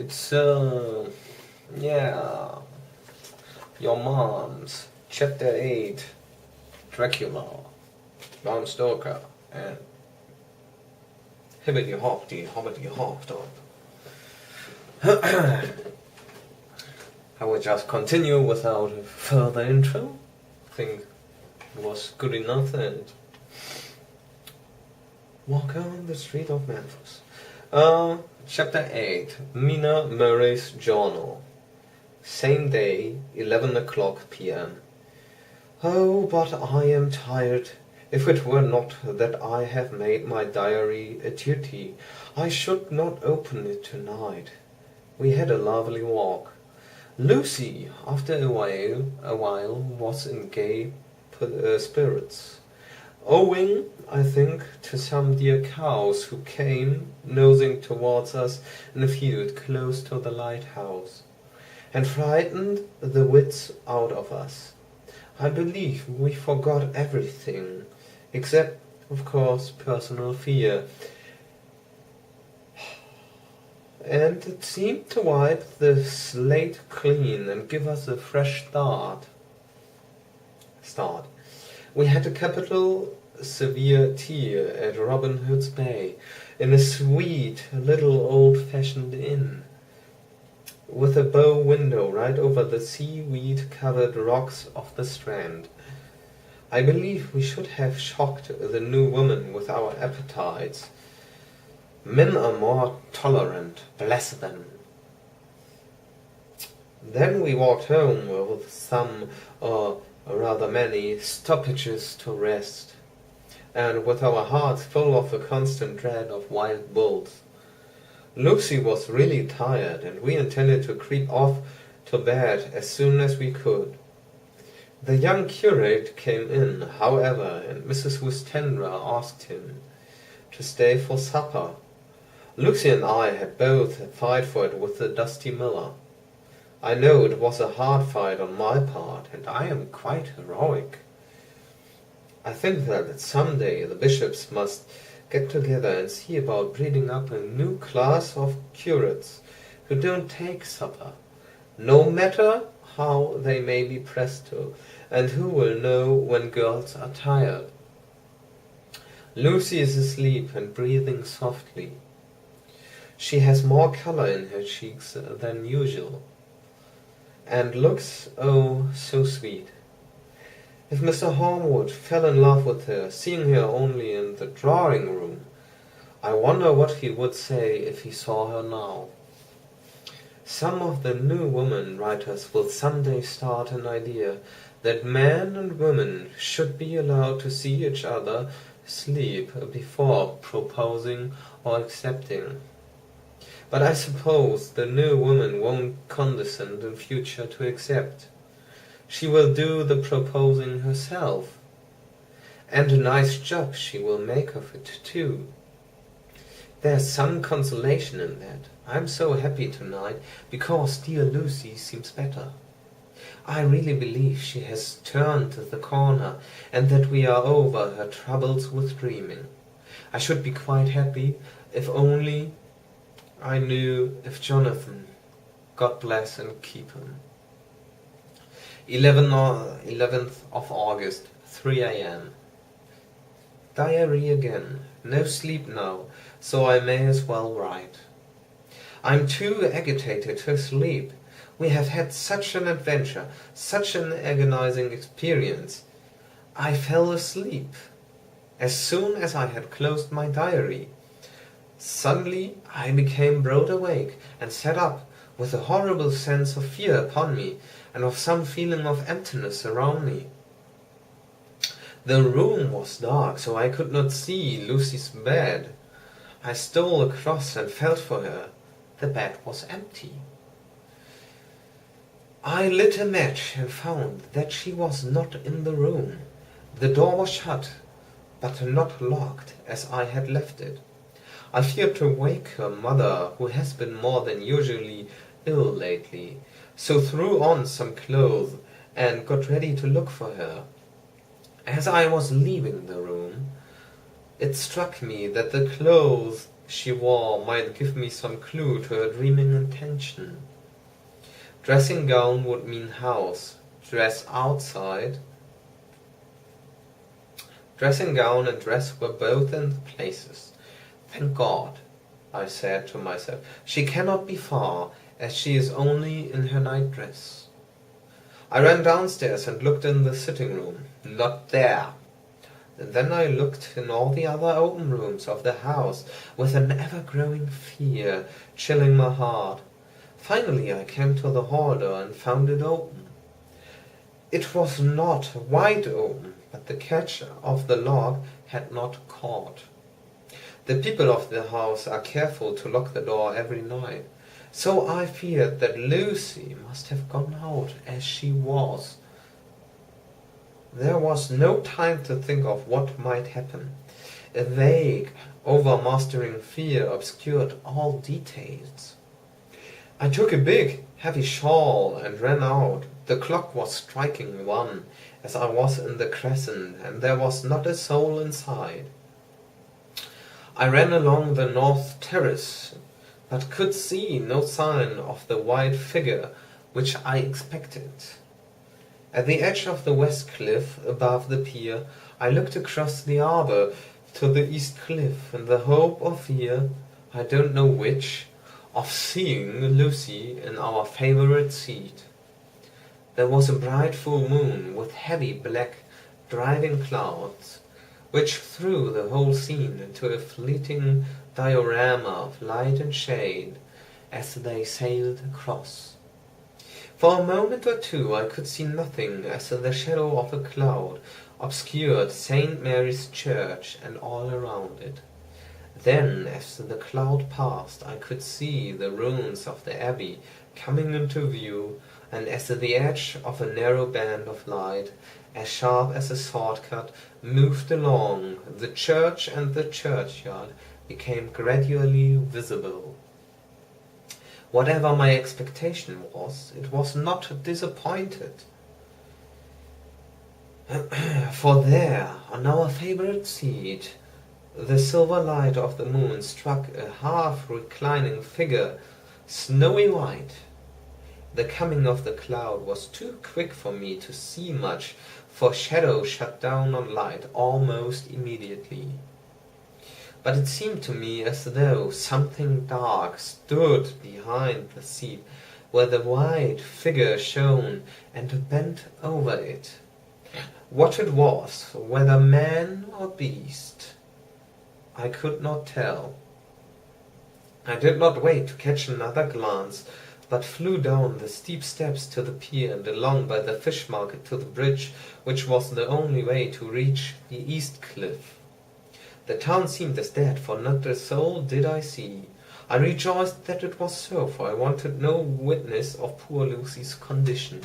It's, yeah, your mom's, Chapter 8, Dracula, Bram Stoker, and hibbity hoppity hoppity hop top. I will just continue without a further intro. I think it was good enough, and walk on the street of Memphis. Chapter 8, Mina Murray's Journal. Same day, 11 o'clock p.m. Oh, but I am tired. If it were not that I have made my diary a duty, I should not open it tonight. We had a lovely walk. Lucy, after a while, was in gay spirits, owing, I think, to some dear cows who came nosing towards us in a field close to the lighthouse, and frightened the wits out of us. I believe we forgot everything, except, of course, personal fear, and it seemed to wipe the slate clean and give us a fresh start. We had a capital severe tea at Robin Hood's Bay, in a sweet little old-fashioned inn, with a bow window right over the seaweed-covered rocks of the Strand. I believe we should have shocked the new woman with our appetites. Men are more tolerant, bless them. Then we walked home with some, or rather many, stoppages to rest, and with our hearts full of a constant dread of wild bulls. Lucy was really tired, and we intended to creep off to bed as soon as we could. The young curate came in, however, and Mrs. Westendra asked him to stay for supper. Lucy and I had both a fight for it with the dusty miller. I know it was a hard fight on my part, and I am quite heroic. I think that some day the bishops must get together and see about breeding up a new class of curates who don't take supper, no matter how they may be pressed to, and who will know when girls are tired. Lucy is asleep and breathing softly. She has more color in her cheeks than usual, and looks, oh, so sweet. If Mr. Hornwood fell in love with her, seeing her only in the drawing-room, I wonder what he would say if he saw her now. Some of the new woman writers will someday start an idea that men and women should be allowed to see each other sleep before proposing or accepting. But I suppose the new woman won't condescend in future to accept. She will do the proposing herself, and a nice job she will make of it too. There's some consolation in that. I'm so happy tonight, because dear Lucy seems better. I really believe she has turned the corner, and that we are over her troubles with dreaming. I should be quite happy if only I knew if Jonathan, God bless and keep him. 11th of August, 3 a.m. Diary again. No sleep now, so I may as well write. I'm too agitated to sleep. We have had such an adventure, such an agonizing experience. I fell asleep as soon as I had closed my diary. Suddenly I became broad awake and sat up, with a horrible sense of fear upon me, and of some feeling of emptiness around me. The room was dark, so I could not see Lucy's bed. I stole across and felt for her. The bed was empty. I lit a match and found that she was not in the room. The door was shut, but not locked as I had left it. I feared to wake her mother, who has been more than usually ill lately, so threw on some clothes and got ready to look for her. As I was leaving the room, it struck me that the clothes she wore might give me some clue to her dreaming intention. Dressing gown would mean house. Dress outside. Dressing gown and dress were both in the places. Thank God, I said to myself. She cannot be far, as she is only in her nightdress. I ran downstairs and looked in the sitting room. Not there. Then I looked in all the other open rooms of the house, with an ever-growing fear chilling my heart. Finally I came to the hall door and found it open. It was not wide open, but the catch of the lock had not caught. The people of the house are careful to lock the door every night, so I feared that Lucy must have gone out as she was. There was no time to think of what might happen. A vague, overmastering fear obscured all details. I took a big, heavy shawl and ran out. The clock was striking 1 as I was in the crescent, and there was not a soul inside. I ran along the north terrace, but could see no sign of the white figure which I expected. At the edge of the west cliff, above the pier, I looked across the harbour to the east cliff, in the hope or fear, I don't know which, of seeing Lucy in our favourite seat. There was a bright full moon, with heavy black driving clouds, which threw the whole scene into a fleeting diorama of light and shade as they sailed across. For a moment or two I could see nothing as the shadow of a cloud obscured St. Mary's Church and all around it. Then, as the cloud passed, I could see the ruins of the abbey coming into view, and as the edge of a narrow band of light, as sharp as a sword cut, moved along, the church and the churchyard became gradually visible. Whatever my expectation was, it was not disappointed. For there, on our favourite seat, the silver light of the moon struck a half-reclining figure, snowy white. The coming of the cloud was too quick for me to see much, for shadow shut down on light almost immediately. But it seemed to me as though something dark stood behind the seat where the white figure shone, and bent over it. What it was, whether man or beast, I could not tell. I did not wait to catch another glance, but flew down the steep steps to the pier and along by the fish market to the bridge, which was the only way to reach the east cliff. The town seemed as dead, for not a soul did I see. I rejoiced that it was so, for I wanted no witness of poor Lucy's condition.